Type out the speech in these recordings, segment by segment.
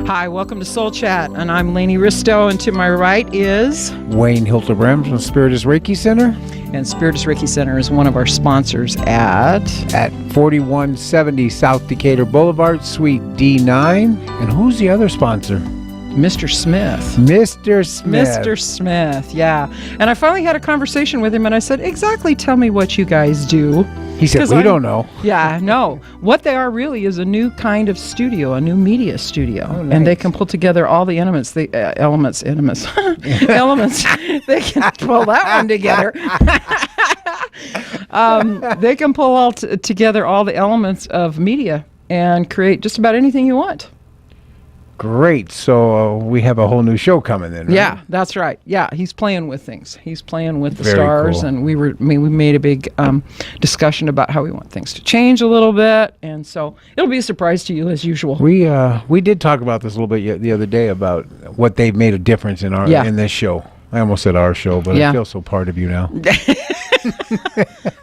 Hi, welcome to Soul Chat, and I'm Laini Risto, and to my right is... Wayne Hildebrand from SpiritUs Reiki Center. And SpiritUs Reiki Center is one of our sponsors at 4170 South Decatur Boulevard, Suite D9. And who's the other sponsor? Mr. Smith. Mr. Smith. Mr. Smith, yeah. And I finally had a conversation with him, and I said, exactly tell me what you guys do. He said, we don't know. Yeah, no. What they are really is a new kind of studio, a new media studio. Oh, nice. And they can pull together all the elements. They can pull that one together. They can pull all together all the elements of media and create just about anything you want. Great. So we have a whole new show coming in, right? Yeah, that's right. Yeah, he's playing with things. He's playing with the Very stars, cool. and we made a big discussion about how we want things to change a little bit, and so it'll be a surprise to you as usual. We did talk about this a little bit the other day about what they've made a difference in in this show. I almost said our show, but I feel so part of you now.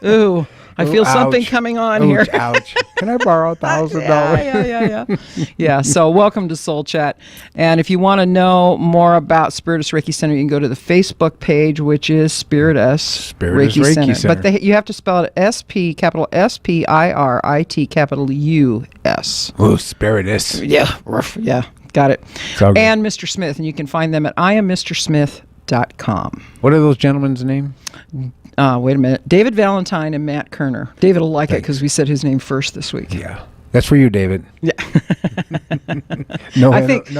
Ooh. I feel something ouch. coming on here. Ouch. Can I borrow $1,000? Yeah, so welcome to Soul Chat. And if you want to know more about SpiritUs Reiki Center, you can go to the Facebook page, which is SpiritUs Reiki Center. But you have to spell it SP, capital S-P-I-R-I-T, capital U-S. Oh, SpiritUs. Yeah, yeah, got it. And Mr. Smith, and you can find them at IamMrSmith.com. What are those gentlemen's names? Wait a minute. David Valentine and Matt Kerner. David will like it because we said his name first this week. Yeah. That's for you, David. Yeah. No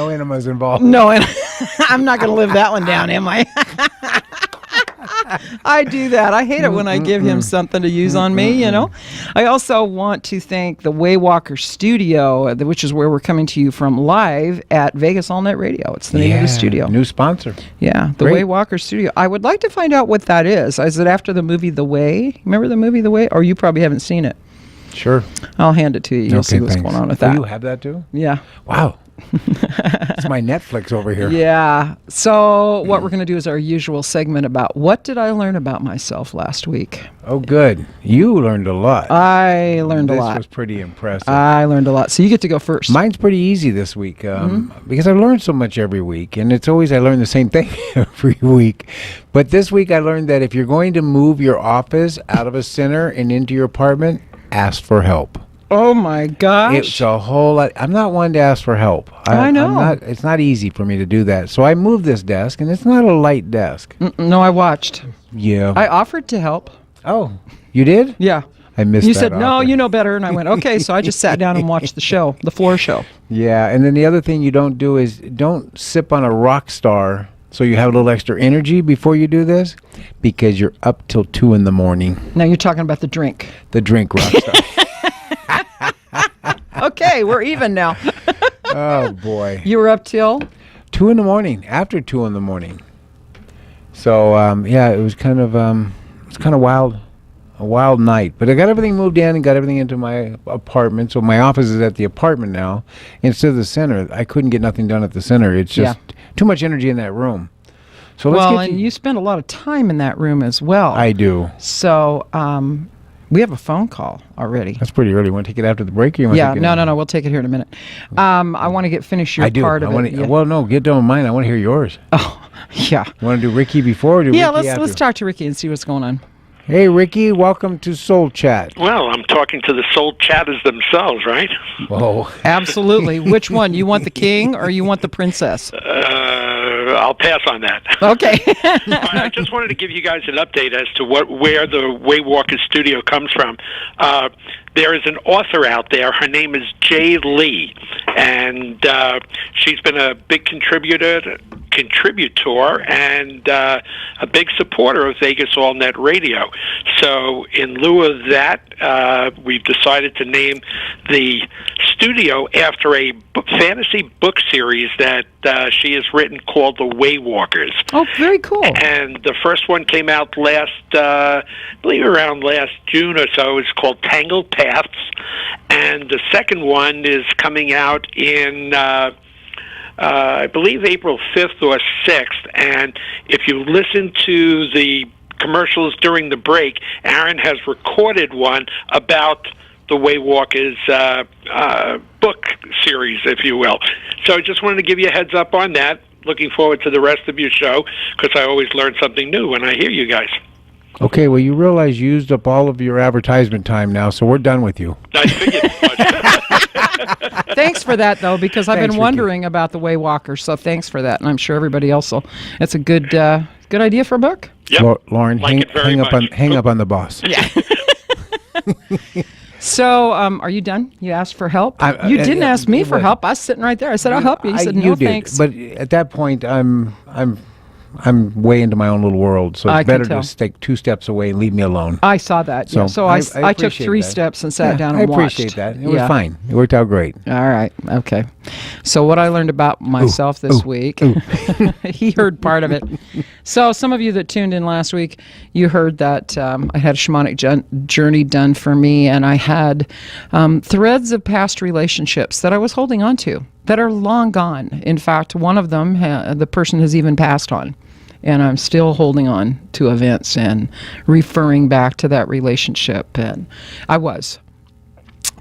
enemas involved. No, and I'm not going to live that one down, am I? I do that. I hate it when I give him something to use on me, you know. I also want to thank the Waywalker Studio, which is where we're coming to you from live at Vegas All Night Radio. It's the name of the studio. New sponsor. Yeah, the Waywalker Studio. I would like to find out what that is. Is it after the movie The Way? Remember the movie The Way? Or you probably haven't seen it. Sure. I'll hand it to you. You'll see what's going on with that. You have that too? Yeah. Wow. It's my Netflix over here. Yeah. So what we're going to do is our usual segment about what did I learn about myself last week. Oh, good. You learned a lot. I learned a lot. This was pretty impressive. I learned a lot. So you get to go first. Mine's pretty easy this week because I learn so much every week. And it's always I learn the same thing every week. But this week I learned that if you're going to move your office out of a center and into your apartment, ask for help. Oh my gosh. It's a whole lot. I'm not one to ask for help. I know. It's not easy for me to do that. So I moved this desk, and it's not a light desk. No, I watched. Yeah. I offered to help. Oh, you did? Yeah. I missed You that said, no, offer. you know better. And I went, okay. So I just sat down and watched the show, the floor show. Yeah. And then the other thing you don't do is don't sip on a rock star so you have a little extra energy before you do this because you're up till 2 in the morning. Now you're talking about the drink. The drink rock star. Okay, we're even now. Oh, boy. You were up till? 2 in the morning, after 2 in the morning. So, yeah, it was kind of wild, a wild night. But I got everything moved in and got everything into my apartment. So my office is at the apartment now instead of the center. I couldn't get nothing done at the center. It's just too much energy in that room. So let's you spend a lot of time in that room as well. I do. So, we have a phone call already. That's pretty early. You want to take it after the break? Or you want to take it no. We'll take it here in a minute. I want to finish your part of it. Well, no, get done with mine. I want to hear yours. Oh, yeah. You want to do Ricky before or do Ricky after? Let's talk to Ricky and see what's going on. Hey, Ricky, welcome to Soul Chat. Well, I'm talking to the soul chatters themselves, right? Whoa. Absolutely. Which one? You want the king or you want the princess? I'll pass on that. Okay. I just wanted to give you guys an update as to where the Waywalker Studio comes from. There is an author out there. Her name is Jay Lee, and she's been a big contributor and a big supporter of Vegas All Net Radio. So in lieu of that, we've decided to name the studio after a fantasy book series that she has written called The Waywalkers. Oh, very cool. And the first one came out I believe around last June or so. It's called Tangled Paths. And the second one is coming out in I believe April 5th or 6th, and if you listen to the commercials during the break, Aaron has recorded one about the Waywalkers book series, if you will. So I just wanted to give you a heads up on that. Looking forward to the rest of your show, because I always learn something new when I hear you guys. Okay, well, you realize you used up all of your advertisement time now, so we're done with you. I figured as much. Thanks for that, though, because I've been wondering about the Waywalkers, so thanks for that, and I'm sure everybody else will. It's a good idea for a book. Yep. Lauren, hang up on the boss. Yeah. So, are you done? You asked for help? You didn't ask me for help. I was sitting right there. I said, I'll help you. You said, no, thanks. But at that point, I'm way into my own little world, so it's better to just take 2 steps away and leave me alone. I saw that. So I took 3 steps and sat down and watched. I appreciate that. It was fine. It worked out great. All right. Okay. So what I learned about myself this week, he heard part of it. So some of you that tuned in last week, you heard that I had a shamanic journey done for me, and I had threads of past relationships that I was holding on to that are long gone. In fact, one of them, the person has even passed on. And I'm still holding on to events and referring back to that relationship. And I was.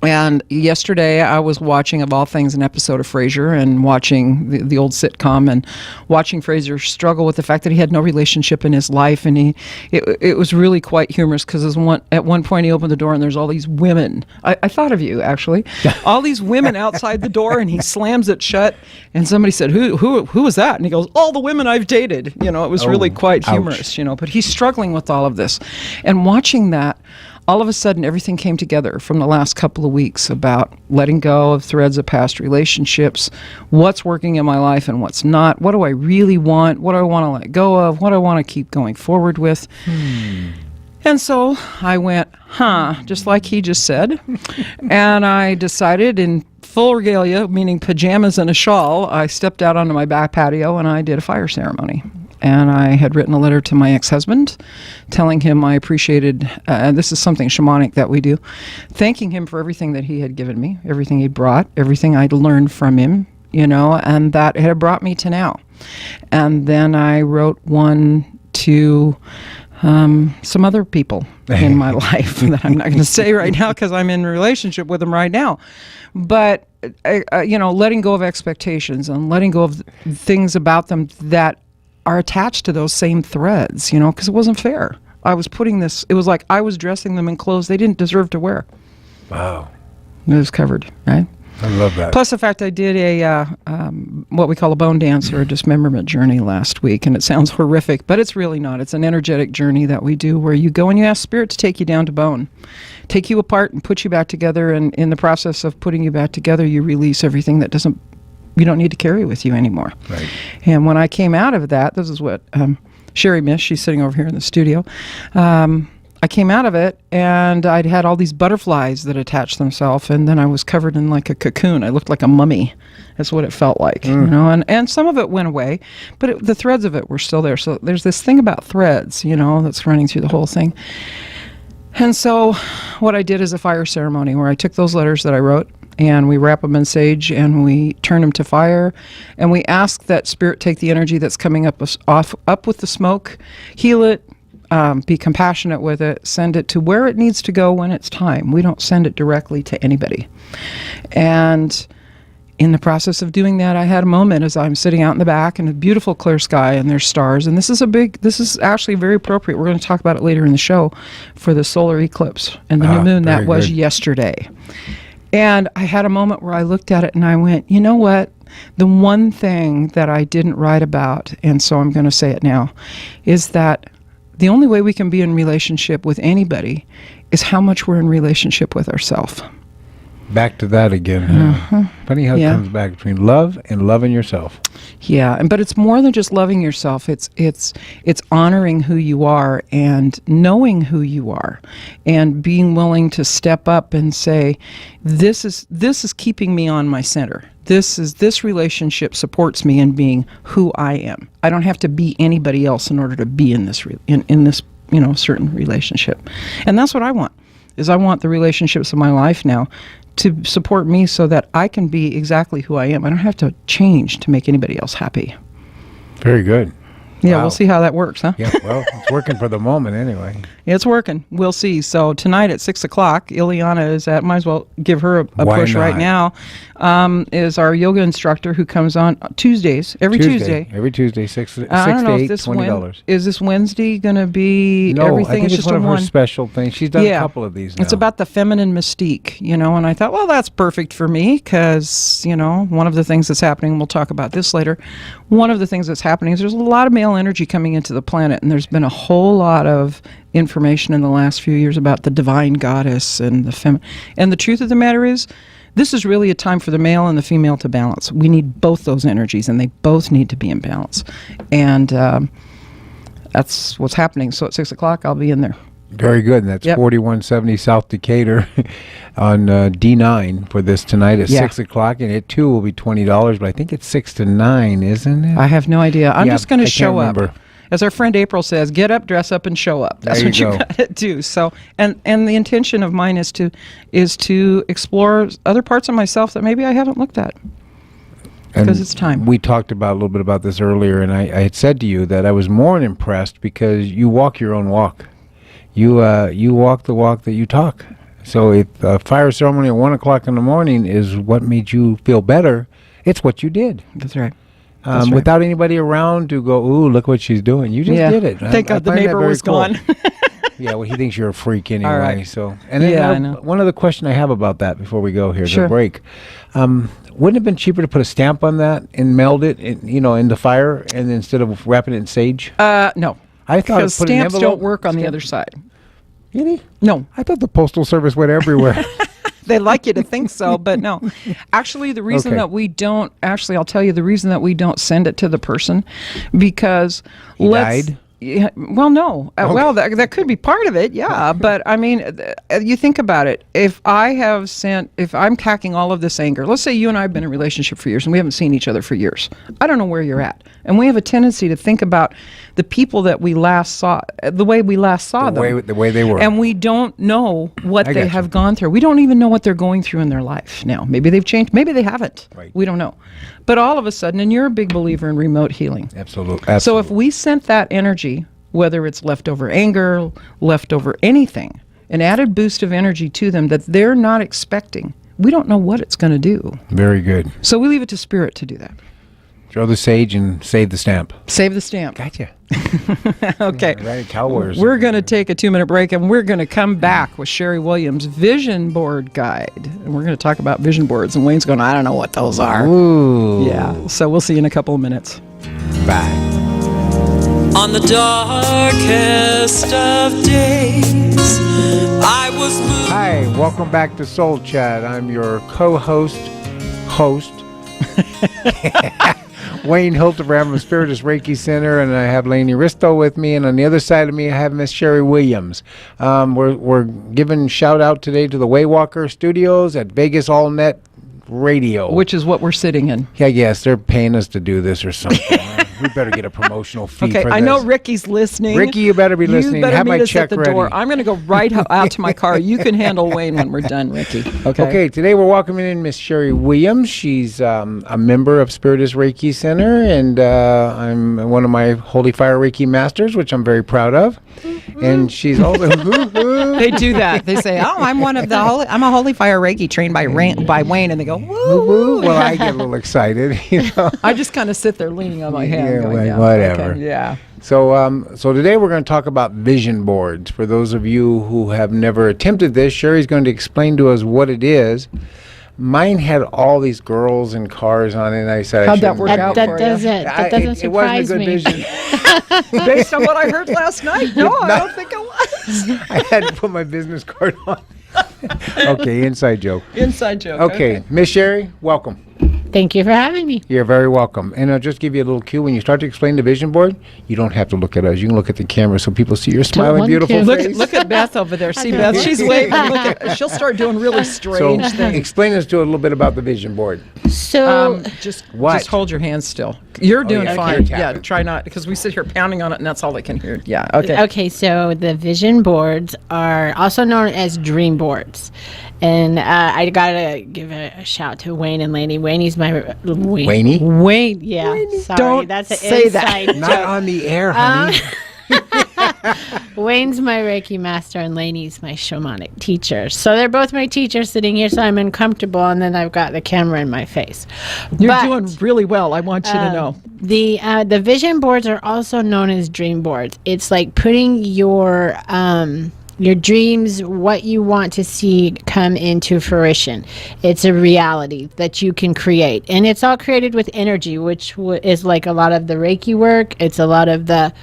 And yesterday I was watching, of all things, an episode of Frasier, and watching the old sitcom, and watching Frasier struggle with the fact that he had no relationship in his life. And it was really quite humorous, because at one point he opened the door and there's all these women. I thought of you, actually. All these women outside the door, and he slams it shut. And somebody said, who was that? And he goes, all the women I've dated. It was really quite humorous, but he's struggling with all of this. And watching that, all of a sudden, everything came together from the last couple of weeks about letting go of threads of past relationships, what's working in my life and what's not, what do I really want, what do I want to let go of, what do I want to keep going forward with. And so I went, just like he just said, and I decided in full regalia, meaning pajamas and a shawl, I stepped out onto my back patio and I did a fire ceremony. And I had written a letter to my ex-husband telling him I appreciated, this is something shamanic that we do, thanking him for everything that he had given me, everything he brought, everything I'd learned from him, and that had brought me to now. And then I wrote one to some other people in my life that I'm not going to say right now because I'm in a relationship with them right now. But, letting go of expectations and letting go of things about them that are attached to those same threads, because it wasn't fair. I was it was like I was dressing them in clothes they didn't deserve to wear. Wow. It was covered, right? I love that. Plus the fact I did a what we call a bone dance or a dismemberment journey last week, and it sounds horrific, but it's really not. It's an energetic journey that we do where you go and you ask Spirit to take you down to bone, take you apart and put you back together, and in the process of putting you back together, you release everything that you don't need to carry with you anymore. Right. And when I came out of that, this is what Sherri missed. She's sitting over here in the studio. I came out of it, and I'd had all these butterflies that attached themselves, and then I was covered in like a cocoon. I looked like a mummy. That's what it felt like, and some of it went away, but the threads of it were still there. So there's this thing about threads, that's running through the whole thing. And so what I did is a fire ceremony where I took those letters that I wrote, and we wrap them in sage, and we turn them to fire, and we ask that Spirit take the energy that's coming up with the smoke, heal it, be compassionate with it, send it to where it needs to go when it's time. We don't send it directly to anybody. And in the process of doing that, I had a moment as I'm sitting out in the back in a beautiful clear sky, and there's stars, and this is actually very appropriate. We're going to talk about it later in the show for the solar eclipse and the new moon that was yesterday. And I had a moment where I looked at it and I went, you know what? The one thing that I didn't write about, and so I'm going to say it now, is that the only way we can be in relationship with anybody is how much we're in relationship with ourselves. Back to that again. Funny how it comes back between love and loving yourself. Yeah, but it's more than just loving yourself. It's honoring who you are and knowing who you are, and being willing to step up and say, this is keeping me on my center. This relationship supports me in being who I am. I don't have to be anybody else in order to be in this in this certain relationship, and that's what I want. I want the relationships of my life now to support me so that I can be exactly who I am. I don't have to change to make anybody else happy. Very good. Yeah, Wow. we'll see how that works, huh? Yeah, well, it's working for the moment anyway. It's working. We'll see. So tonight at 6 o'clock, Ileana is might as well give her a push right now, is our yoga instructor who comes on Tuesdays, every Tuesday. Every Tuesday, 6 to 8, $20. Is this Wednesday going to be No, everything? I think it's just one of her one special things. She's done a couple of these now. It's about the feminine mystique, and I thought, well, that's perfect for me because, one of the things that's happening, and we'll talk about this later, one of the things that's happening is there's a lot of male energy coming into the planet, and there's been a whole lot of information in the last few years about the divine goddess and the feminine. And the truth of the matter is, this is really a time for the male and the female to balance. We need both those energies, and they both need to be in balance. And that's what's happening. So at 6 o'clock, I'll be in there. Very good. And that's 4170 South Decatur on D9 for this tonight at 6 o'clock. And it, too, will be $20, but I think it's 6 to 9, isn't it? I have no idea. I'm just going to show up. Remember. As our friend April says, get up, dress up, and show up. That's what you got to do. So, and the intention of mine is to explore other parts of myself that maybe I haven't looked at. Because it's time. We talked about a little bit about this earlier, and I had said to you that I was more impressed because you walk your own walk. You walk the walk that you talk. So if a fire ceremony at 1 o'clock in the morning is what made you feel better, it's what you did. That's right. Without anybody around to go, ooh, look what she's doing. You just did it. Thank God the neighbor was gone. Yeah, well, he thinks you're a freak anyway. All right. So, and then I know. One other question I have about that before we go here to Sure. break. Wouldn't it have been cheaper to put a stamp on that and meld it, in the fire, and instead of wrapping it in sage? No. I thought because put an stamps envelope- don't work on the stamp- other side. Really? No. I thought the Postal Service went everywhere. They like you to think so, but no. Actually, the reason that we don't, I'll tell you the reason that we don't send it to the person, because He died? Yeah, well, no. Well, that could be part of it, yeah. But, I mean, you think about it. If I'm packing all of this anger, let's say you and I have been in a relationship for years and we haven't seen each other for years. I don't know where you're at. And we have a tendency to think about the people that we last saw, the way we last saw them. The way they were. And we don't know what they have gone through. We don't even know what they're going through in their life now. Maybe they've changed. Maybe they haven't. Right. We don't know. But all of a sudden, and you're a big believer in remote healing. Absolutely. So if we sent that energy, whether it's leftover anger, leftover anything, an added boost of energy to them that they're not expecting, we don't know what it's going to do. Very good. So we leave it to spirit to do that. Throw the sage and save the stamp. Save the stamp. Gotcha. Okay. Right, Cowboys. We're going to take a 2-minute break, and we're going to come back with Sherri Williams Vision Board Guide. And we're going to talk about vision boards. And Wayne's going, I don't know what those are. Ooh. Yeah. So we'll see you in a couple of minutes. Bye. On the darkest of days, I was moved. Hi, welcome back to Soul Chat. I'm your host, Wayne Hildebrand from SpiritUs Reiki Center, and I have Laini Risto with me, and on the other side of me I have Miss Sherri Williams. We're giving shout out today to the Waywalker Studios at Vegas All Net Radio. Which is what we're sitting in. Yeah, yes, they're paying us to do this or something. We better get a promotional fee for this. Okay, I know Ricky's listening. Ricky, you better be listening. You better have meet my us check at the ready. door. I'm going to go right out to my car. You can handle Wayne when we're done, Ricky. Okay. Okay, today we're welcoming in Miss Sherri Williams. She's a member of SpiritUs Reiki Center, and I'm one of my Holy Fire Reiki Masters, which I'm very proud of. And she's also... They do that. They say, "Oh, I'm a Holy Fire Reiki trained by Wayne," and they go, "Woo!" Well, I get a little excited, I just kind of sit there leaning on my hand. Yeah, going, well, whatever. Okay, yeah. So today we're going to talk about vision boards. For those of you who have never attempted this, Sherri's going to explain to us what it is. Mine had all these girls and cars on it, and I said, How'd that work out for you? That doesn't surprise it wasn't a good me. vision. Based on what I heard last night, no, I don't think it was. I had to put my business card on. Okay, inside joke. Inside joke. Okay, Miss Sherri, welcome. Thank you for having me. You're very welcome. And I'll just give you a little cue. When you start to explain the vision board, you don't have to look at us. You can look at the camera so people see your smiling, one beautiful cue. face. Look at Beth over there. See Beth? She's waving. She'll start doing really strange So things. explain us to a little bit about the vision board. So, Just What? hold your hands still. You're doing yeah, fine. you're Yeah, tapping. try not, because we sit here pounding on it, and that's all they can hear. Yeah, okay. okay, so the vision boards are also known as dream boards. And I gotta give a shout to Wayne and Laini. Wayne's my Wayne? Yeah, Wayne. sorry, Don't that's an say inside that. joke. Not on the air, honey. Wayne's my Reiki master and Lainey's my shamanic teacher. So they're both my teachers sitting here, so I'm uncomfortable, and then I've got the camera in my face. You're doing really well. I want you to know. The vision boards are also known as dream boards. It's like putting your dreams, what you want to see come into fruition. It's a reality that you can create. And it's all created with energy, which is like a lot of the Reiki work. It's a lot of the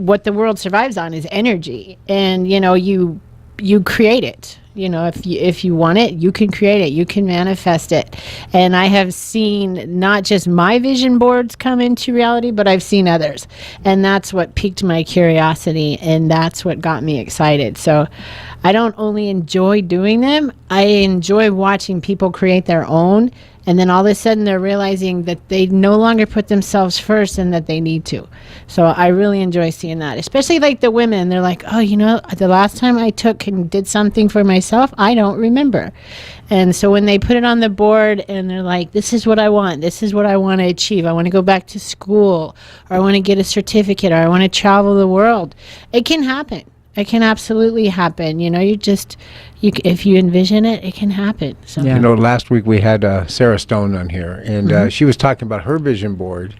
what the world survives on is energy. And, you create it. If you want it, you can create it, you can manifest it. And I have seen not just my vision boards come into reality, but I've seen others. And that's what piqued my curiosity, and that's what got me excited. So I don't only enjoy doing them, I enjoy watching people create their own. And then all of a sudden they're realizing that they no longer put themselves first and that they need to. So I really enjoy seeing that, especially like the women. They're like, oh, the last time I took and did something for myself, I don't remember. And so when they put it on the board and they're like, this is what I want. This is what I want to achieve. I want to go back to school, or I want to get a certificate, or I want to travel the world. It can happen. It can absolutely happen. If you envision it, it can happen. So. Yeah. Last week we had Sarah Stone on here, and she was talking about her vision board,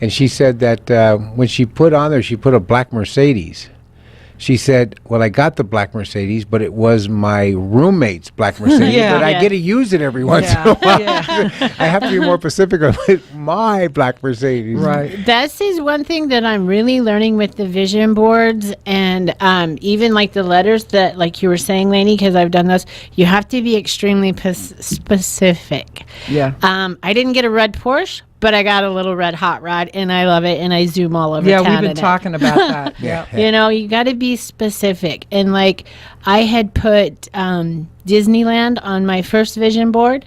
and she said that when she put on there, she put a black Mercedes. She said, well, I got the black Mercedes, but it was my roommate's black Mercedes, but I get to use it every once in a while. I have to be more specific about my black Mercedes. Right. This is one thing that I'm really learning with the vision boards, and even like the letters that, like you were saying, Laini, because I've done those, you have to be extremely specific. Yeah. I didn't get a red Porsche, but I got a little red hot rod, and I love it, and I zoom all over town. Yeah, we've been talking about that. Yeah. You got to be specific. And like I had put Disneyland on my first vision board,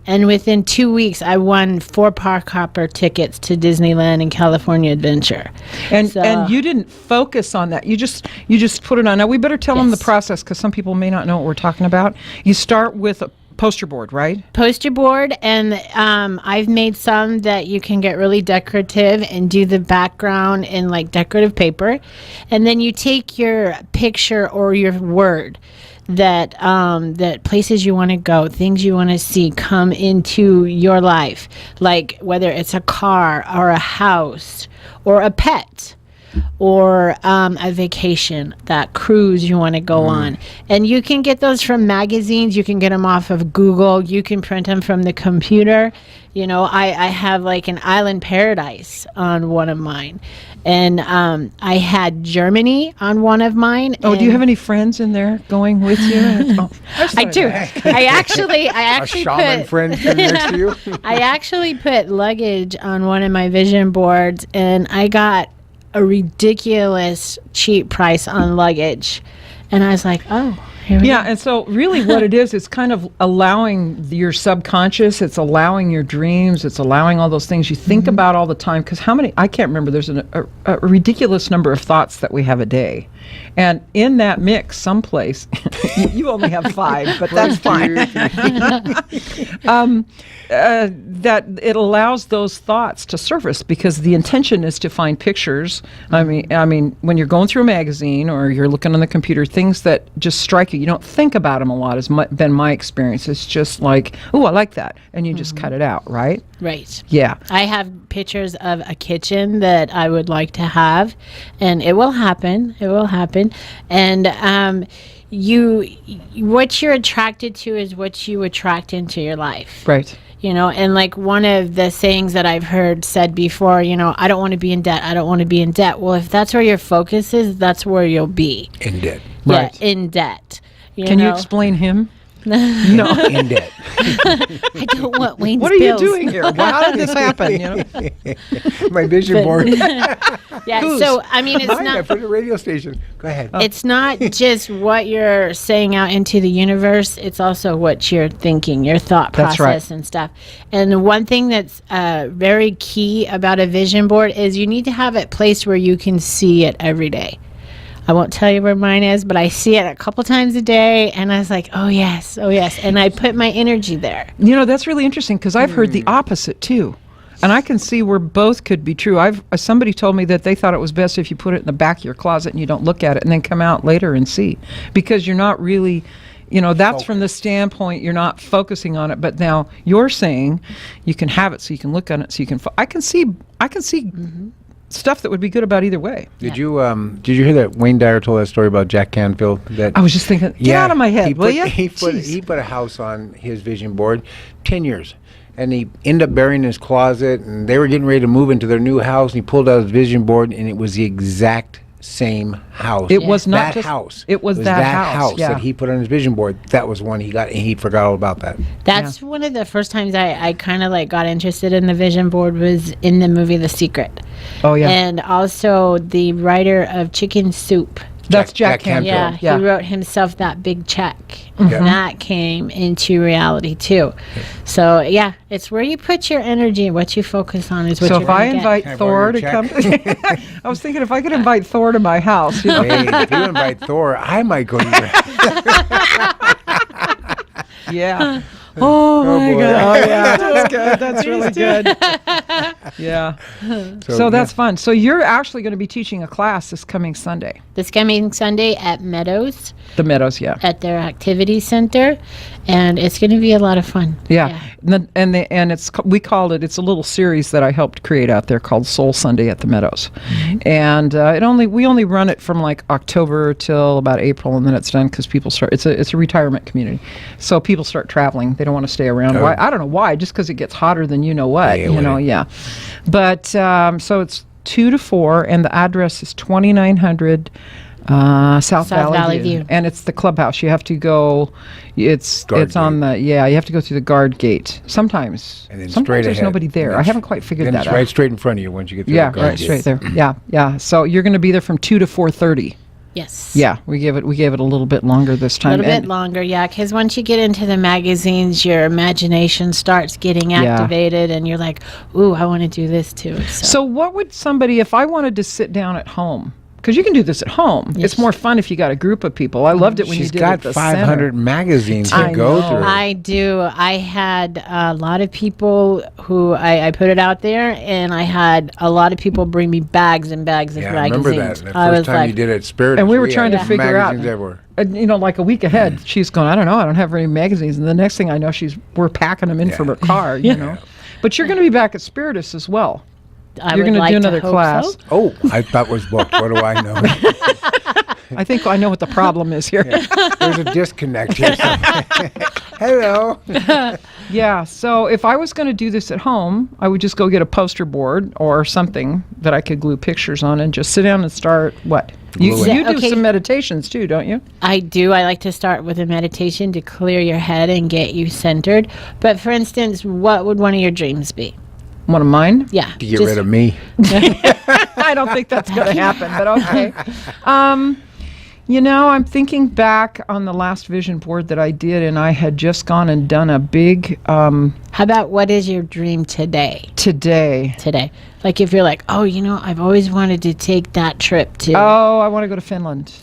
and within 2 weeks I won 4 park hopper tickets to Disneyland and California Adventure. And you didn't focus on that. You just put it on. Now we better tell them the process, because some people may not know what we're talking about. You start with a poster board, right? Poster board, and I've made some that you can get really decorative and do the background in like decorative paper, and then you take your picture or your word that places you want to go, things you want to see come into your life, like whether it's a car or a house or a pet, or a vacation, that cruise you want to go on. And you can get those from magazines, you can get them off of Google, you can print them from the computer. I have like an island paradise on one of mine, and I had Germany on one of mine. Oh, do you have any friends in there going with you? I do. I actually a shaman friend next to you. I actually put luggage on one of my vision boards, and I got a ridiculous cheap price on luggage, and I was like, oh, here we go. And so really what it is, it's kind of allowing your subconscious, it's allowing your dreams, it's allowing all those things you think about all the time, because I can't remember, there's a ridiculous number of thoughts that we have a day, and in that mix someplace you only have 5, but that's fine. That it allows those thoughts to surface, because the intention is to find pictures. I mean, when you're going through a magazine or you're looking on the computer, things that just strike you, you don't think about them a lot, has been my experience. It's just like, oh, I like that, and you just cut it out, right? Right. Yeah. I have pictures of a kitchen that I would like to have, and it will happen. It will happen. And what you're attracted to is what you attract into your life. Right. And like one of the sayings that I've heard said before, I don't want to be in debt. I don't want to be in debt. Well, if that's where your focus is, that's where you'll be. In debt. Yeah, in debt. Can you explain him? No. In debt. I don't want Wayne's What are bills. you doing here? How did this happen? My vision board. Yeah, so I mean, it's Mine, not. I put a radio station. Go ahead. It's not just what you're saying out into the universe. It's also what you're thinking, your thought process and stuff. And one thing that's very key about a vision board is you need to have it placed where you can see it every day. I won't tell you where mine is, but I see it a couple times a day, and I was like, oh yes, and I put my energy there. You know, that's really interesting because I've heard the opposite too. And I can see where both could be true. Somebody told me that they thought it was best if you put it in the back of your closet and you don't look at it and then come out later and see, because you're not really, that's from the standpoint you're not focusing on it. But now you're saying you can have it so you can look on it so you can. I can see stuff that would be good about either way. Did you hear that Wayne Dyer told that story about Jack Canfield? That I was just thinking, get out of my head, will you? He put a house on his vision board, 10 years. And he ended up burying his closet, and they were getting ready to move into their new house, and he pulled out his vision board, and it was the exact same house. It was not that just house. It was that house that he put on his vision board. That was one he got, and he forgot all about that. That's one of the first times I kind of like got interested in the vision board was in the movie The Secret. Oh yeah. And also the writer of Chicken Soup. That's Jack Canfield. Yeah, he wrote himself that big check. And that came into reality too. So yeah, it's where you put your energy and what you focus on is what you're going to get. So if I invite Thor to come, I was thinking if I could invite Thor to my house. Hey, if you invite Thor, I might go to your house. Yeah. Oh my boy. God. Oh yeah, that's good. That's really good. Yeah. So that's fun. So you're actually going to be teaching a class this coming Sunday. This coming Sunday at Meadows. The Meadows, yeah. At their activity center, and it's going to be a lot of fun. Yeah. And we called it. It's a little series that I helped create out there called Soul Sunday at the Meadows, and we only run it from like October till about April, and then it's done because people start. It's a retirement community, so people start traveling. They don't want to stay around. Why? I don't know why. Just because it gets hotter than you know what. Yeah. But so it's 2 to 4, and the address is 2900 South Valley View, and it's the clubhouse. You have to go. It's on the You have to go through the guard gate. Sometimes straight there's ahead. nobody there. I haven't quite figured that out. Right straight in front of you once you get through the guard gate. Right straight there. Yeah. So you're going to be there from 2 to 4:30. Yes. Yeah, we gave it a little bit longer this time. A little bit longer, yeah, because once you get into the magazines, your imagination starts getting activated, and you're like, ooh, I want to do this too. So what would somebody, if I wanted to sit down at home, because you can do this at home. Yes. It's more fun if you got a group of people. I loved it when you did it at the center. She's got 500 magazines to go through. I do. I had a lot of people who I put it out there, and I had a lot of people bring me bags and bags of magazines. I remember that. The first time you did it at SpiritUs. And we were trying to figure out. Magazines everywhere. Like a week ahead, she's going, I don't know, I don't have any magazines. And the next thing I know, we're packing them in from her car, you know. But you're going to be back at SpiritUs as well. You're going to do another class. So. Oh, I thought it was booked. What do I know? I think I know what the problem is here. There's a disconnect here. Hello. Yeah, so if I was going to do this at home, I would just go get a poster board or something that I could glue pictures on and just sit down and start what? You do some meditations too, don't you? I do. I like to start with a meditation to clear your head and get you centered. But for instance, what would one of your dreams be? One of mine? Yeah. To get rid of me. I don't think that's going to happen, but okay. I'm thinking back on the last vision board that I did, and I had just gone and done a big... How about what is your dream today? Today. Like if you're like, I've always wanted to take that trip to... Oh, I want to go to Finland.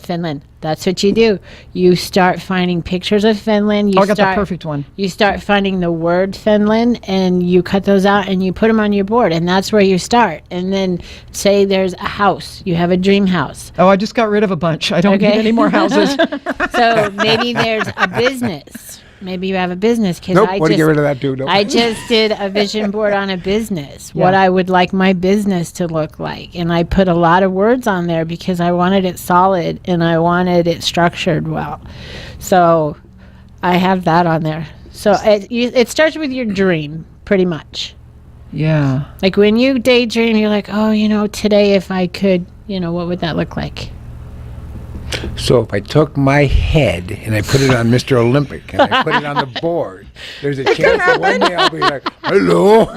That's what you do. You start finding pictures of Finland. I got the perfect one. You start finding the word Finland, and you cut those out, and you put them on your board, and that's where you start. And then say there's a house. You have a dream house. Oh, I just got rid of a bunch. I don't need any more houses. So maybe there's a business. Maybe you have a business. Nope, want to get rid of that too. Nope. I just did a vision board on a business, what I would like my business to look like. And I put a lot of words on there because I wanted it solid and I wanted it structured well. So I have that on there. So it starts with your dream, pretty much. Yeah. Like when you daydream, you're like, today if I could, what would that look like? So if I took my head and I put it on Mr. Olympic and I put it on the board, there's a chance that one day I'll be like, hello. What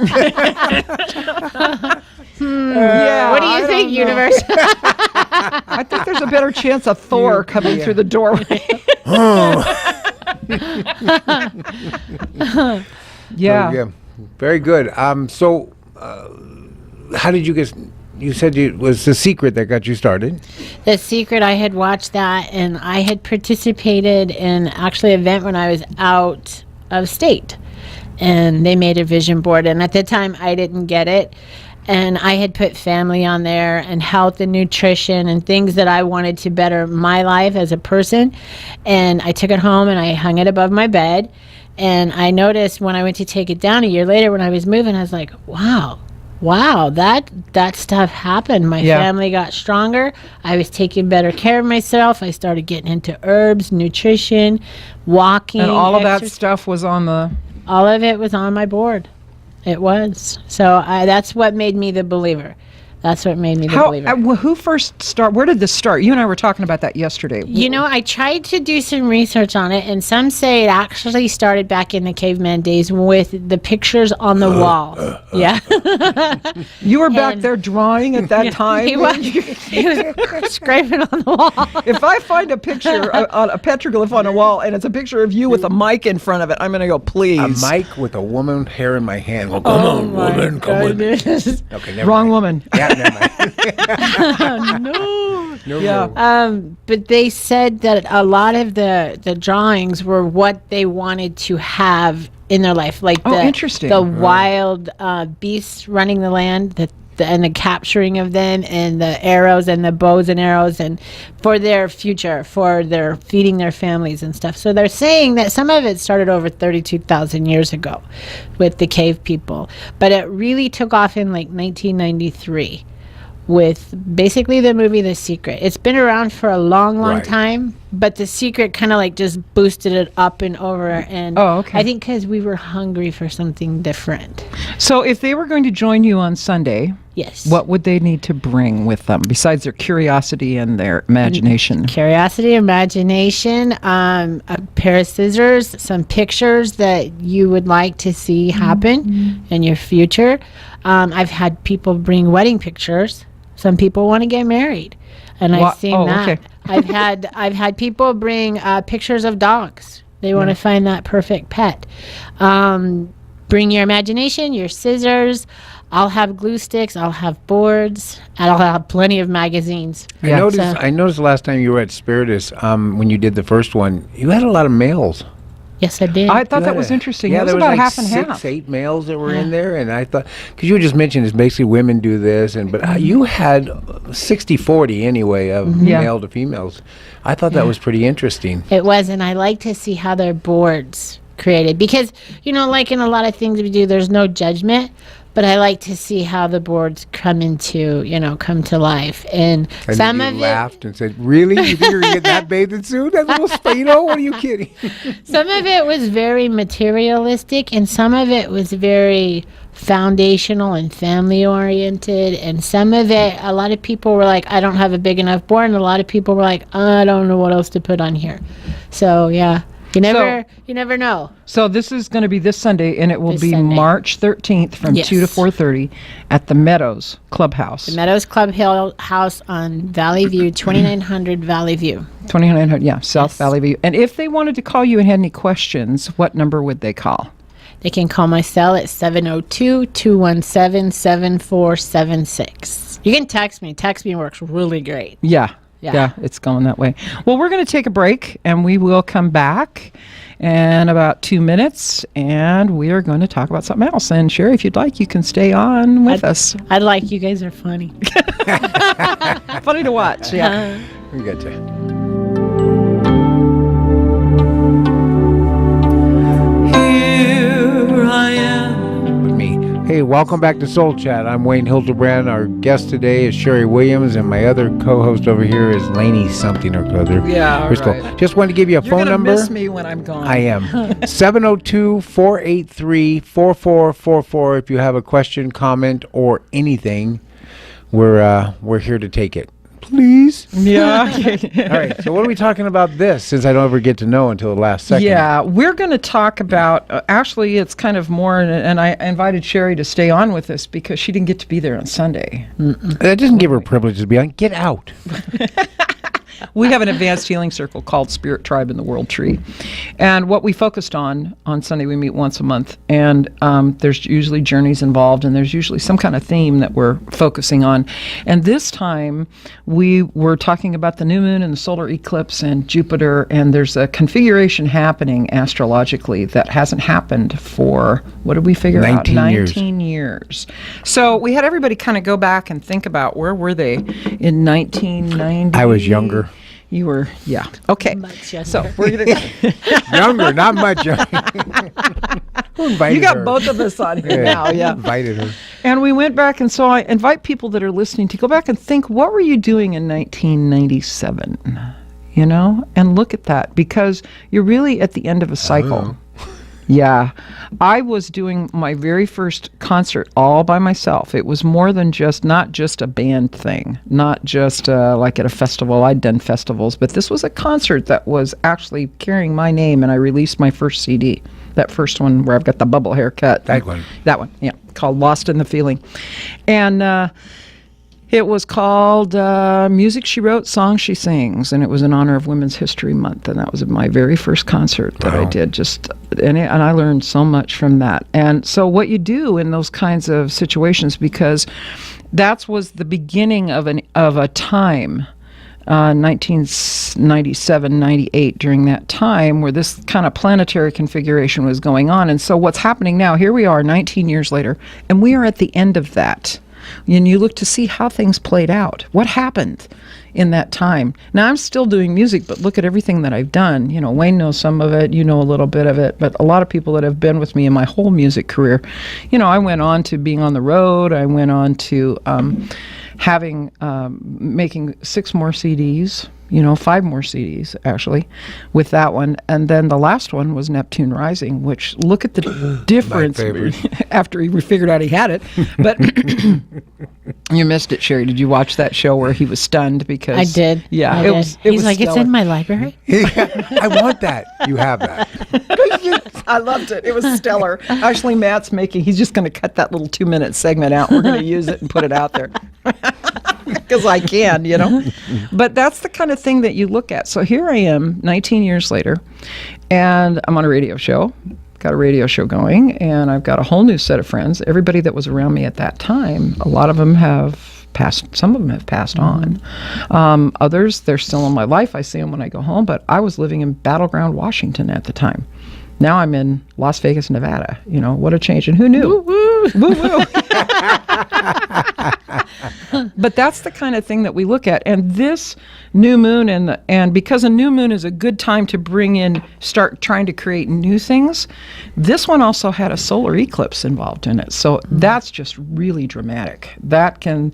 do you think, universe? I think there's a better chance of Thor coming through the doorway. Yeah. Very good. So how did you get you said it was The Secret that got you started. The Secret, I had watched that, and I had participated in actually an event when I was out of state, and they made a vision board, and at the time I didn't get it, and I had put family on there and health and nutrition and things that I wanted to better my life as a person, and I took it home and I hung it above my bed, and I noticed when I went to take it down a year later when I was moving, I was like, wow, that stuff happened. My family got stronger. I was taking better care of myself. I started getting into herbs, nutrition, walking. And all of that stuff was on the... All of it was on my board. It was. So that's what made me the believer. That's what made me the believer. Who first started? Where did this start? You and I were talking about that yesterday. You know, I tried to do some research on it, and some say it actually started back in the caveman days with the pictures on the wall. Yeah. You were back there drawing at that time? He was scraping on the wall. If I find a picture, a petroglyph on a wall, and it's a picture of you with a mic in front of it, I'm going to go, please. A mic with a woman hair in my hand. Well, come on, woman, come on. Okay, never Wrong mind. woman. Yeah, never mind. No. But they said that a lot of the drawings were what they wanted to have in their life, like interesting. The wild beasts running the land, and the capturing of them, and the arrows and the bows and arrows, and for their future, for their feeding their families and stuff. So they're saying that some of it started over 32,000 years ago with the cave people, but it really took off in like 1993 with basically the movie The Secret. It's been around for a long time, but The Secret kind of like just boosted it up and over. And I think because we were hungry for something different. So if they were going to join you on Sunday, yes, what would they need to bring with them besides their curiosity and their imagination? Curiosity, imagination, a pair of scissors, some pictures that you would like to see happen in your future. I've had people bring wedding pictures. Some people want to get married, and I've seen that. Okay. I've had people bring pictures of dogs. They want to find that perfect pet. Bring your imagination, your scissors. I'll have glue sticks. I'll have boards, and I'll have plenty of magazines. I noticed the last time you were at SpiritUs, when you did the first one, you had a lot of males. Yes, I did. I thought that was interesting. Yeah, it was there about was like half and 6, half. 8 males that were in there, and I thought, because you just mentioned it's basically women do this, but you had 60-40 anyway of male to females. I thought that was pretty interesting. It was, and I like to see how their boards created, because like in a lot of things we do, there's no judgment. But I like to see how the boards come to life. And some of it laughed and said, "Really? You think you're gonna get that bathing suit? That little what are you kidding?" Some of it was very materialistic, and some of it was very foundational and family oriented. And some of it, a lot of people were like, "I don't have a big enough board," and a lot of people were like, "I don't know what else to put on here." So yeah. You never know. So this is going to be this Sunday, and it will be Sunday. March 13th from 2 to 4:30 at the Meadows Clubhouse. The Meadows Clubhouse on Valley View, 2900 Valley View. 2900, South Valley View. And if they wanted to call you and had any questions, what number would they call? They can call my cell at 702-217-7476. You can text me. Text me works really great. Yeah, it's going that way. Well, we're going to take a break, and we will come back in about 2 minutes, and we are going to talk about something else. And Sherri, if you'd like, you can stay on with us. I'd like. You guys are funny. Funny to watch, yeah. We got to. Here I am. Hey, welcome back to Soul Chat. I'm Wayne Hildebrand. Our guest today is Sherri Williams, and my other co-host over here is Laini something or other. Yeah, Risto. Right. Just wanted to give you a phone number. You're going to miss me when I'm gone. I am. 702-483-4444. If you have a question, comment, or anything, we're here to take it. Please. Yeah. All right. So what are we talking about this, since I don't ever get to know until the last second? Yeah. We're going to talk about, actually, it's kind of more, and I invited Sherri to stay on with us because she didn't get to be there on Sunday. That doesn't give her privilege to be on. Get out. We have an advanced healing circle called Spirit Tribe in the World Tree. And what we focused on Sunday, we meet once a month, and there's usually journeys involved, and there's usually some kind of theme that we're focusing on. And this time, we were talking about the new moon and the solar eclipse and Jupiter, and there's a configuration happening astrologically that hasn't happened for, what did we figure out? 19 years. So we had everybody kind of go back and think about where were they in 1990. I was younger. You were, yeah. Okay. Much younger. So we're going to... Younger, not much younger. Who invited You got her? both of us on here now, yeah. Invited her. And we went back, and so I invite people that are listening to go back and think, what were you doing in 1997? You know, and look at that, because you're really at the end of a cycle. Yeah. I was doing my very first concert all by myself. It was more than not just a band thing, not just like at a festival. I'd done festivals, but this was a concert that was actually carrying my name, and I released my first CD. That first one where I've got the bubble haircut. That one. That one, yeah. Called Lost in the Feeling. And it was called Music She Wrote, Songs She Sings, and it was in honor of Women's History Month, and that was my very first concert that I did. And I learned so much from that. And so what you do in those kinds of situations, because that was the beginning of a time, 1997, 98, during that time where this kind of planetary configuration was going on. And so what's happening now, here we are 19 years later, and we are at the end of that. And you look to see how things played out. What happened in that time? Now, I'm still doing music, but look at everything that I've done. You know, Wayne knows some of it. You know a little bit of it. But a lot of people that have been with me in my whole music career, you know, I went on to being on the road. I went on to making 6 more CDs. 5 more CDs, actually, with that one. And then the last one was Neptune Rising, which, look at the difference after he figured out he had it. But you missed it, Sherri. Did you watch that show where he was stunned because... I did. Yeah. It was like, stellar. It's in my library? I want that. You have that. I loved it. It was stellar. Actually, he's just going to cut that little 2-minute segment out. We're going to use it and put it out there. Because I can, But that's the kind of thing that you look at. So here I am, 19 years later, and I'm on a radio show. Got a radio show going, and I've got a whole new set of friends. Everybody that was around me at that time, a lot of them have passed. Some of them have passed on. Others, they're still in my life. I see them when I go home, but I was living in Battleground, Washington at the time. Now I'm in Las Vegas, Nevada. What a change. And who knew? Woo, woo. Woo, woo. But that's the kind of thing that we look at. And this new moon, and because a new moon is a good time to start trying to create new things, this one also had a solar eclipse involved in it. So that's just really dramatic. That can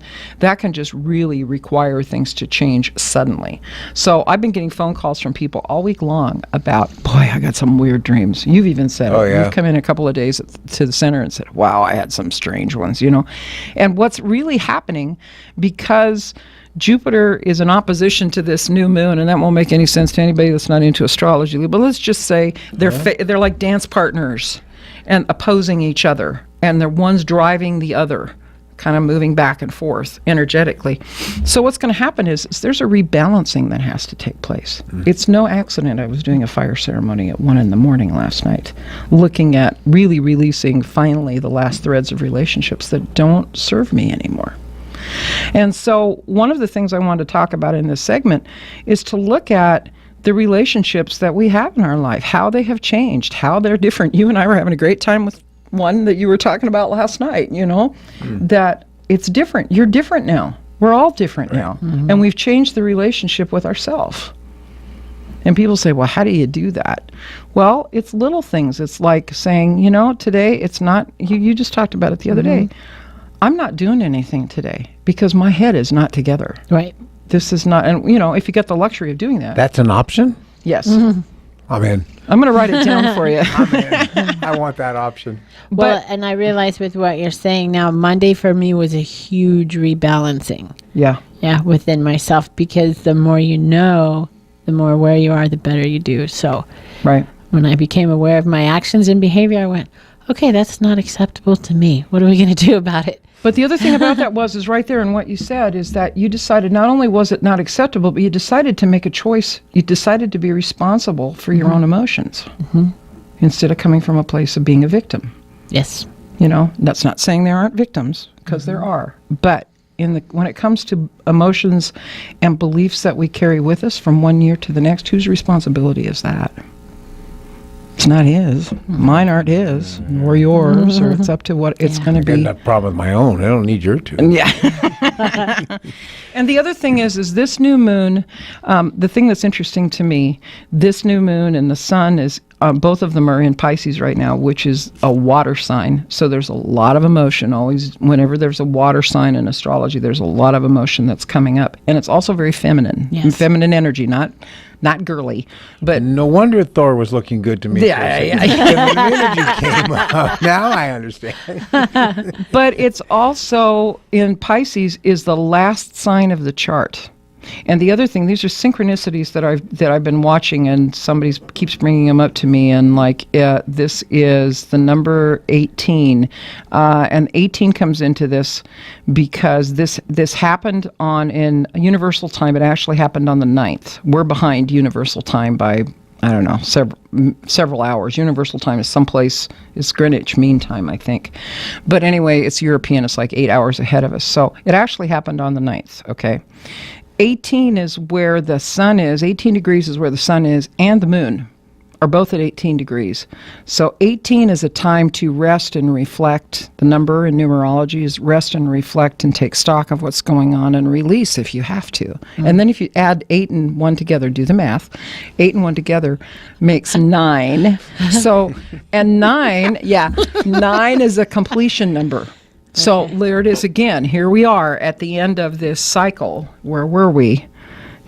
just really require things to change suddenly. So I've been getting phone calls from people all week long about, boy, I got some weird dreams. You've even said it. Yeah. You've come in a couple of days to the center and said, wow, I had some strange ones, And what's really happening, because Jupiter is in opposition to this new moon, and that won't make any sense to anybody that's not into astrology, but let's just say they're like dance partners and opposing each other, and one's driving the other, kind of moving back and forth energetically. So what's going to happen is there's a rebalancing that has to take place. It's no accident I was doing a fire ceremony at 1 a.m. last night, looking at really releasing finally the last threads of relationships that don't serve me anymore. And so one of the things I wanted to talk about in this segment is to look at the relationships that we have in our life, how they have changed, how they're different. You and I were having a great time with one that you were talking about last night, that it's different. You're different now. We're all different now. Mm-hmm. And we've changed the relationship with ourselves. And people say, well, how do you do that? Well, it's little things. It's like saying, today it's not, you just talked about it the other day. I'm not doing anything today because my head is not together. Right. This is not, and if you get the luxury of doing that. That's an option? Yes. Mm-hmm. I'm in. I'm going to write it down for you. I'm in. I want that option. Well, and I realize with what you're saying now, Monday for me was a huge rebalancing. Yeah. Yeah, within myself, because the more you know, the more aware you are, the better you do. So right. When I became aware of my actions and behavior, I went, okay, that's not acceptable to me. What are we going to do about it? But the other thing about that is right there in what you said is that you decided not only was it not acceptable, but you decided to make a choice. You decided to be responsible for your own emotions instead of coming from a place of being a victim. Yes. You know, that's not saying there aren't victims, because there are. But when it comes to emotions and beliefs that we carry with us from one year to the next, whose responsibility is that? It's not his. Mine aren't his, or yours, or it's up to what it's going to be. I got that problem with my own. I don't need your two. Yeah. And the other thing is this new moon, the thing that's interesting to me, this new moon and the sun is, both of them are in Pisces right now, which is a water sign. So there's a lot of emotion always. Whenever there's a water sign in astrology, there's a lot of emotion that's coming up. And it's also very feminine. Yes. Feminine energy, not girly. But no wonder Thor was looking good to me. Yeah. The energy came up. Now I understand. But it's also in Pisces is the last sign of the chart. And the other thing, these are synchronicities that I've been watching, and somebody keeps bringing them up to me. And this is the number 18, and 18 comes into this because this happened in Universal Time. It actually happened on the 9th. We're behind Universal Time by, I don't know, several hours. Universal Time is Greenwich Mean Time, I think. But anyway, it's European. It's like 8 hours ahead of us. So it actually happened on the 9th. Okay. 18 is where the sun is. 18 degrees is where the sun is, and the moon are both at 18 degrees. So 18 is a time to rest and reflect. The number in numerology is rest and reflect and take stock of what's going on and release if you have to. Mm-hmm. And then if you add 8 and 1 together, do the math. 8 and 1 together makes 9. So, and 9 is a completion number. So there it is again. Here we are at the end of this cycle. Where were we?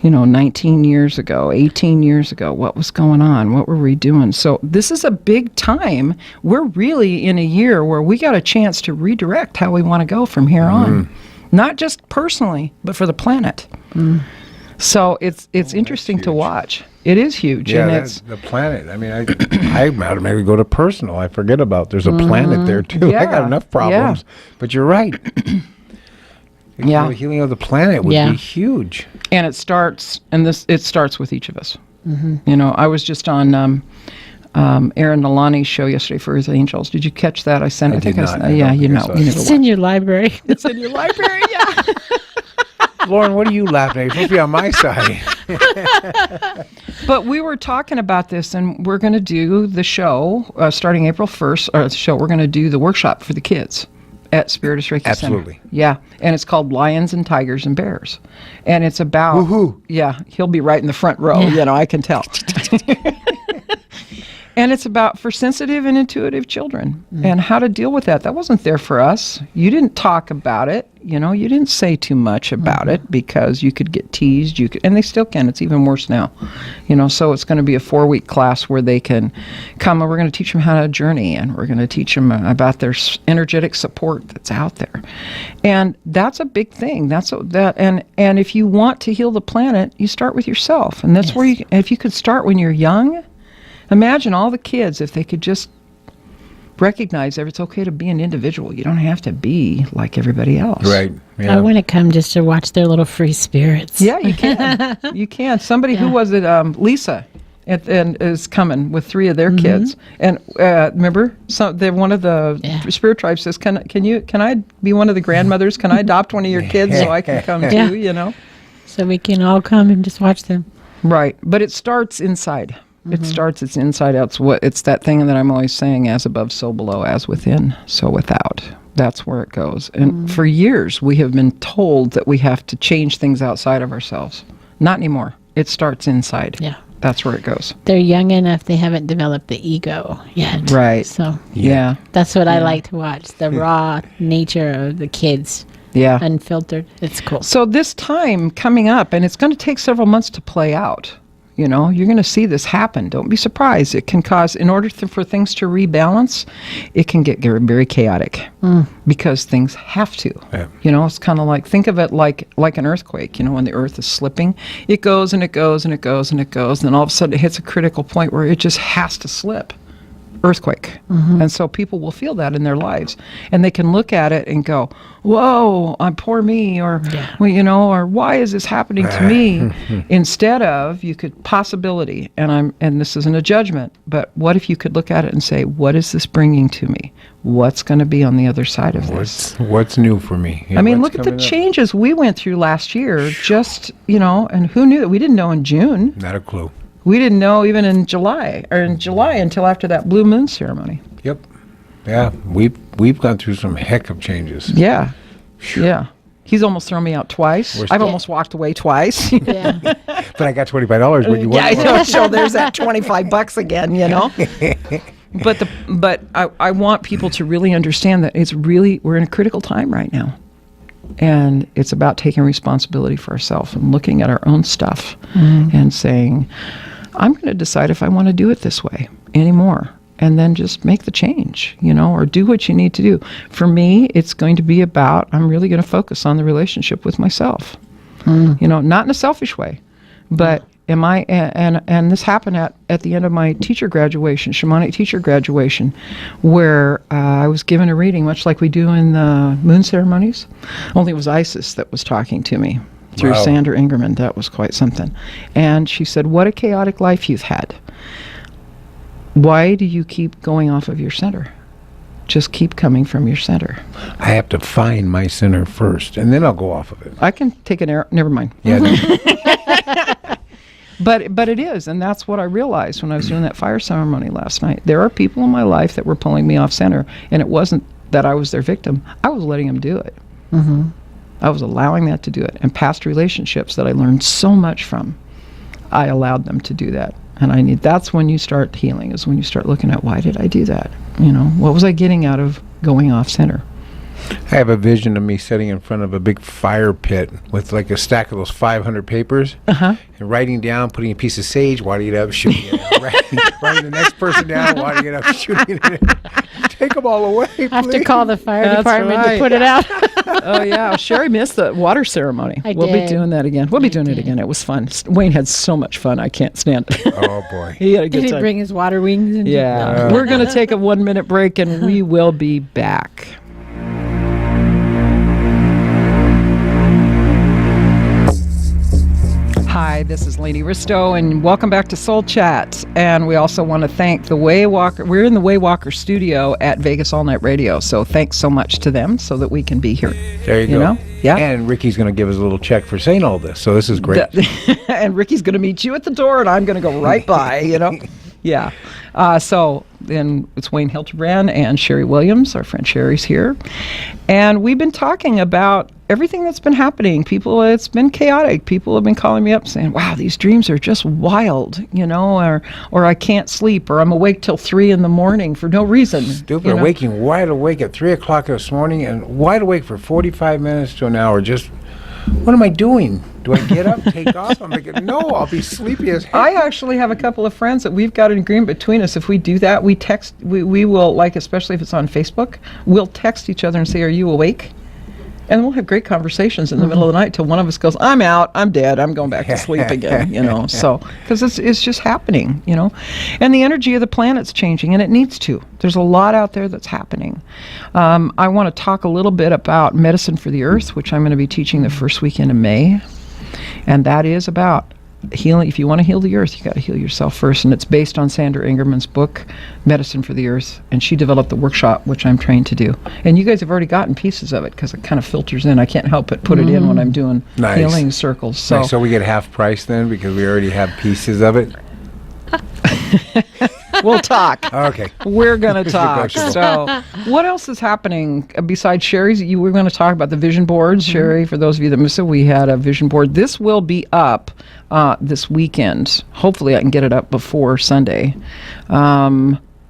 19 years ago, 18 years ago. What was going on? What were we doing? So this is a big time. We're really in a year where we got a chance to redirect how we want to go from here on. Not just personally, but for the planet. So it's interesting to watch. It is huge. Yeah, and that's the planet. I mean, I automatically go to personal. I forget about there's a planet there too. Yeah. I got enough problems. But you're right. Yeah. The healing of the planet would be huge. And it starts with each of us. I was just on Aaron Laini's show yesterday for His Angels. Did you catch that? I sent it. It's in your library. It's in your library, yeah. Lauren, what are you laughing at? You're supposed to be on my side. But we were talking about this, and we're going to do the show starting April 1st. We're going to do the workshop for the kids at SpiritUs Reiki Center. Absolutely. Yeah, and it's called Lions and Tigers and Bears. And it's about... Woohoo! Yeah, he'll be right in the front row, I can tell. And it's about for sensitive and intuitive children and how to deal with that. That wasn't there for us. You didn't talk about it. You didn't say too much about it because you could get teased. And they still can. It's even worse now. So it's going to be a 4-week class where they can come, and we're going to teach them how to journey, and we're going to teach them about their energetic support that's out there. And that's a big thing. And if you want to heal the planet, you start with yourself. And that's where if you could start when you're young. Imagine all the kids if they could just recognize that it's okay to be an individual. You don't have to be like everybody else. Right. Yeah. I want to come just to watch their little free spirits. Yeah, you can. You can. Somebody who was it? Lisa, and is coming with 3 of their kids. And remember, they're one of the spirit tribes says, "Can I be one of the grandmothers? Can I adopt one of your kids so I can come too?" So we can all come and just watch them. Right, but it starts inside. It's inside out. It's that thing that I'm always saying, as above, so below, as within, so without. That's where it goes. And for years, we have been told that we have to change things outside of ourselves. Not anymore. It starts inside. Yeah. That's where it goes. They're young enough, they haven't developed the ego yet. Right. So yeah. That's what I like to watch, the raw nature of the kids. Yeah. Unfiltered. It's cool. So this time coming up, and it's going to take several months to play out. You're going to see this happen. Don't be surprised. It can cause, in order for things to rebalance, it can get very, very chaotic because things have to. Yeah. It's kind of like, think of it like an earthquake. When the earth is slipping, it goes and it goes and it goes and it goes. And then all of a sudden it hits a critical point where it just has to slip. earthquake. And so people will feel that in their lives, and they can look at it and go, whoa, I'm poor me, or well, you know, or why is this happening to me? Instead of, you could possibility, and this isn't a judgment, but what if you could look at it and say, what is this bringing to me? What's going to be on the other side of this? What's new for me? I mean, look at the changes we went through last year, just, you know, and who knew that? We didn't know in June. Not a clue. We didn't know even in July until after that blue moon ceremony. Yep. Yeah, we've gone through some heck of changes. Yeah. Yeah. He's almost thrown me out twice. I've almost walked away twice. Yeah. But I got $25 when you won. Yeah, I know. So there's that $25 again, you know. But I want people to really understand that we're in a critical time right now. And it's about taking responsibility for ourselves and looking at our own stuff and saying, I'm going to decide if I want to do it this way anymore. And then just make the change, you know, or do what you need to do. For me, it's going to be about, I'm really going to focus on the relationship with myself. You know, not in a selfish way, but am I, and this happened at the end of my teacher graduation, shamanic teacher graduation, where I was given a reading, much like we do in the moon ceremonies, only it was Isis that was talking to me through Sandra Ingerman. That was quite something. And she said, what a chaotic life you've had. Why do you keep going off of your center? Just keep coming from your center. I have to find my center first, and then I'll go off of it. I can take an arrow. Never mind. Yeah. But it is, and that's what I realized when I was doing that fire ceremony last night. There are people in my life that were pulling me off center, and it wasn't that I was their victim. I was letting them do it. I was allowing that to do it. And past relationships that I learned so much from, I allowed them to do that. And that's when you start healing, is when you start looking at, why did I do that? You know, what was I getting out of going off center? I have a vision of me sitting in front of a big fire pit with like a stack of those 500 papers and writing down, putting a piece of sage, wadding it up, shooting it, writing the next person down, wadding it up, shooting it. Take them all away, please. I have to call the fire department right. to put it out. Oh, yeah. Sherri missed the water ceremony. We'll be doing that again. We'll be doing it again. It was fun. Wayne had so much fun. I can't stand it. Oh, boy. He had a good Did he time. bring his water wings? Yeah. We're going to take a 1-minute break, and we will be back. Hi, this is Laini Risto, and welcome back to Soul Chat. And we also want to thank the Waywalker. We're in the Waywalker studio at Vegas All Night Radio, so thanks so much to them so that we can be here. There you go. Know? Yeah. And Ricky's going to give us a little check for saying all this, so this is great. And Ricky's going to meet you at the door, and I'm going to go right by, you know. Yeah. So then it's Wayne Hildebrand and Sherri Williams. Our friend Sherri's here. And we've been talking about everything that's been happening. It's been chaotic. People have been calling me up saying, wow, these dreams are just wild, you know, or I can't sleep, or I'm awake till 3 a.m. for no reason. Stupid. Waking wide awake at 3 o'clock this morning and wide awake for 45 minutes to an hour. Just, what am I doing? Do I get up, take off? I'm like, no, I'll be sleepy as heck. I actually have a couple of friends that we've got an agreement between us. If we do that, we will, like, especially if it's on Facebook, we'll text each other and say, are you awake? And we'll have great conversations in the middle of the night till one of us goes, I'm out, I'm dead, I'm going back to sleep again, you know. So, because it's just happening, you know. And the energy of the planet's changing, and it needs to. There's a lot out there that's happening. I want to talk a little bit about medicine for the earth, which I'm going to be teaching the first weekend of May. And that is about healing. If you want to heal the earth, you got to heal yourself first. And it's based on Sandra Ingerman's book, Medicine for the Earth. And she developed the workshop, which I'm trained to do. And you guys have already gotten pieces of it because it kind of filters in. I can't help but put it in when I'm doing healing circles. So, so we get half price then because we already have pieces of it? We'll talk. Okay. We're going to talk. So what else is happening besides Sherri's? You were going to talk about the vision boards. Sherri, for those of you that missed it, we had a vision board. This will be up this weekend. Hopefully I can get it up before Sunday.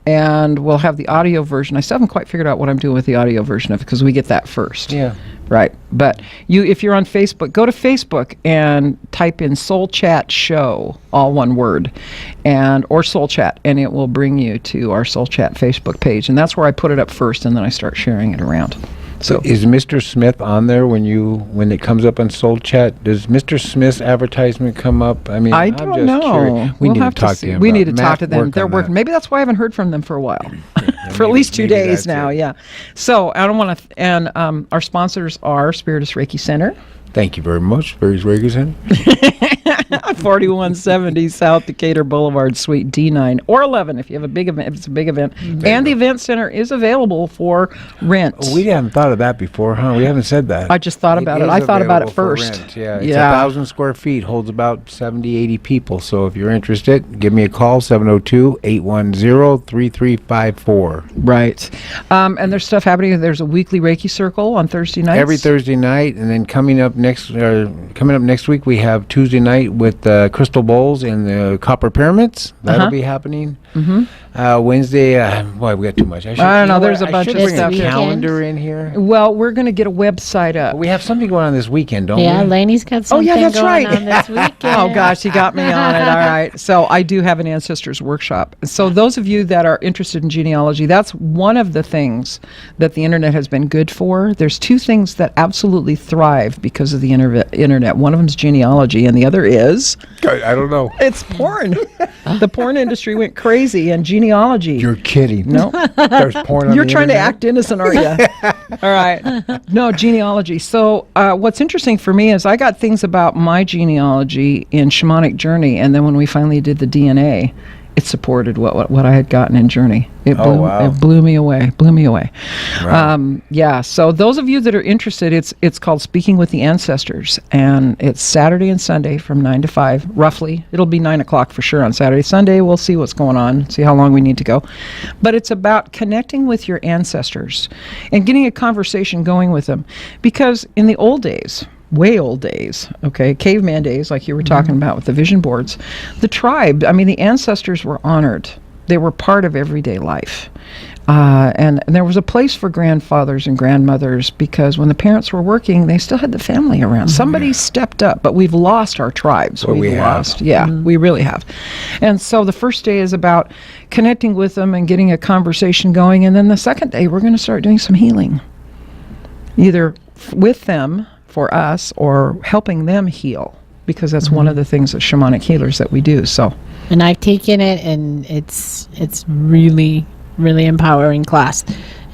And we'll have the audio version. I still haven't quite figured out what I'm doing with the audio version of it because we get that first. Yeah. Right. But if you're on Facebook, go to Facebook and type in Soul Chat Show, all one word, or Soul Chat, and it will bring you to our Soul Chat Facebook page. And that's where I put it up first, and then I start sharing it around. So is Mr. Smith on there when it comes up on Soul Chat? Does Mr. Smith's advertisement come up? I mean, I I'm don't just know. curious. We need to talk to him. We about need to talk Matt, to them. They're on working. that. Maybe that's why I haven't heard from them for a while. For at least 2 maybe days that's now, it. yeah. So I don't want to, and our sponsors are SpiritUs Reiki Center. Thank you very much, SpiritUs Reiki Center. 4170 South Decatur Boulevard, Suite D9 or 11 if you have a big event. If it's a big event, and the event center is available for rent. We haven't thought of that before, huh? We haven't said that. I just thought about it. I thought about it first. Yeah, it's 1,000 square feet, holds about 70, 80 people. So if you're interested, give me a call, 702-810-3354. Right. And there's stuff happening. There's a weekly Reiki circle on Thursday nights. Every Thursday night, and then coming up next week, we have Tuesday night with crystal bowls and the copper pyramids. That'll be happening. Wednesday, boy, we got too much. I don't know. There's a bunch of bring stuff. a calendar in here. Well, we're going to get a website up. We have something going on this weekend, don't Yeah, we? Lainey's got something that's going right. on this weekend. Oh, gosh, you got me on it. All right. So I do have an ancestors workshop. So those of you that are interested in genealogy, that's one of the things that the internet has been good for. There's two things that absolutely thrive because of the internet. One of them is genealogy, and the other is... I don't know. It's porn. The porn industry went crazy, and genealogy. You're kidding. No. There's porn on You're the trying to internet? act innocent, aren't you? All right. No, genealogy. So what's interesting for me is I got things about my genealogy in Shamanic Journey, and then when we finally did the DNA, it supported what I had gotten in Journey. It blew me away. Right. Yeah. So those of you that are interested, it's called Speaking with the Ancestors, and it's Saturday and Sunday from 9 to 5, roughly. It'll be 9 o'clock for sure on Saturday. Sunday, we'll see what's going on, see how long we need to go. But it's about connecting with your ancestors and getting a conversation going with them, because in the old days, way old days, okay, caveman days, like you were talking about with the vision boards, the tribe, I mean, the ancestors were honored. They were part of everyday life. And there was a place for grandfathers and grandmothers, because when the parents were working, they still had the family around. Somebody stepped up, but we've lost our tribes. Well, we've lost. Yeah, we really have. And so the first day is about connecting with them and getting a conversation going. And then the second day, we're going to start doing some healing, either with them, for us, or helping them heal, because that's one of the things as shamanic healers that we do. So, and I've taken it, and it's really, really empowering class.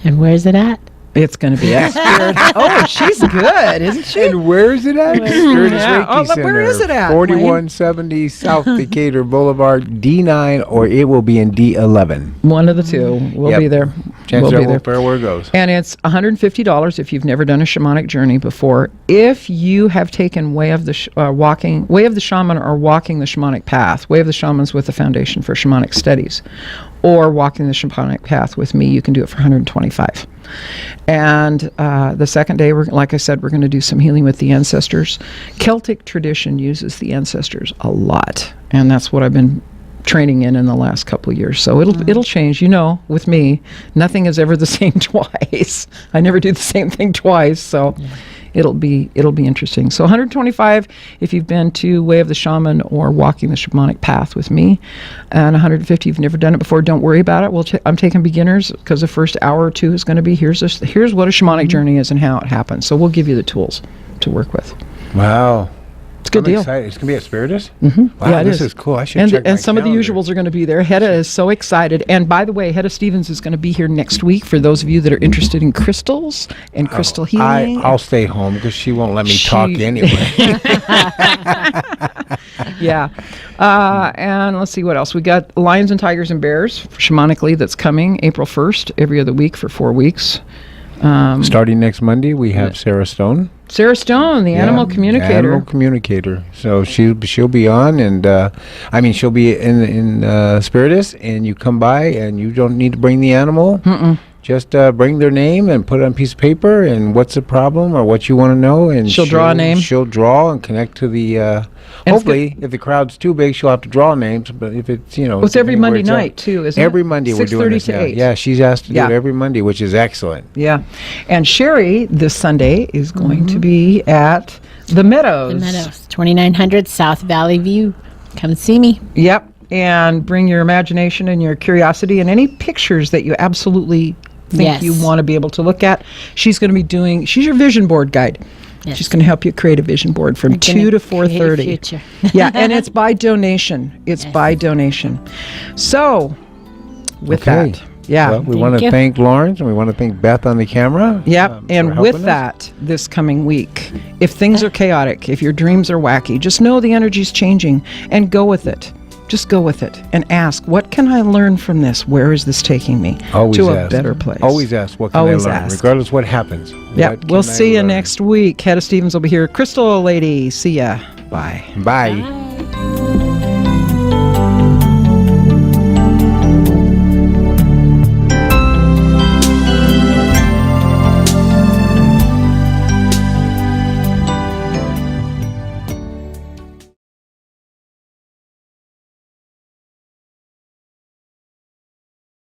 And where's it at? it's going to be at Spirit. Oh, she's good, isn't she? And where is it at? SpiritUs Yeah. Reiki Center. Where is it at, 4170 South Decatur Boulevard, D9, or it will be in D11. One of the two. We'll Yep. be there. Chances We'll are be there. we'll where it goes. And it's $150 if you've never done a shamanic journey before. If you have taken Way of the Shaman or Walking the Shamanic Path, Way of the Shaman's with the Foundation for Shamanic Studies, or Walking the Shamanic Path with me, you can do it for $125. And the second day, like I said, we're going to do some healing with the ancestors. Celtic tradition uses the ancestors a lot, and that's what I've been training in the last couple of years. So it'll change. You know, with me, nothing is ever the same twice. I never do the same thing twice. So it'll be interesting. So $125 if you've been to Way of the Shaman or Walking the Shamanic Path with me, and $150 if you've never done it before. Don't worry about it. I'm taking beginners, because the first hour or two is going to be here's what a shamanic journey is and how it happens. So we'll give you the tools to work with. Wow. It's a good deal. Excited. It's going to be at SpiritUs? Mm-hmm. Wow, Yeah, it this is cool. I should and check my and some calendar. of the usuals are going to be there. Hedda is so excited. And by the way, Hedda Stevens is going to be here next week for those of you that are interested in crystals and crystal healing. I'll stay home because she won't let me talk anyway. Yeah. And let's see what else. We got Lions and Tigers and Bears shamanically that's coming April 1st, every other week for 4 weeks. Starting next Monday, we have Sarah Stone. Sarah Stone, the animal communicator. Animal communicator. So she'll be on, and she'll be in SpiritUs, and you come by, and you don't need to bring the animal. Just bring their name and put it on a piece of paper, and what's the problem or what you want to know, and she'll draw a name. She'll draw and connect to the. Hopefully, if the crowd's too big, she'll have to draw names. But if it's it's every Monday night too, isn't it? Every Monday we're doing this. 6:30 to 8. Yeah, she's asked to do it every Monday, which is excellent. Yeah, and Sherri this Sunday is going to be at the Meadows. The Meadows, 2900 South Valley View. Come see me. Yep, and bring your imagination and your curiosity and any pictures that you absolutely think you want to be able to look at. She's going to be she's your vision board guide. Yes. She's going to help you create a vision board from 2 to 4:30. Yeah, and it's by donation. It's by donation. So, with that, well, we want to thank Lawrence, and we want to thank Beth on the camera. Yep, and with that, this coming week, if things are chaotic, if your dreams are wacky, just know the energy's changing and go with it. Just go with it and ask, what can I learn from this? Where is this taking me to a better place? Always ask, what can I learn? Regardless what happens. Yeah, we'll see you next week. Hedda Stevens will be here. Crystal Lady, see ya. Bye. Bye.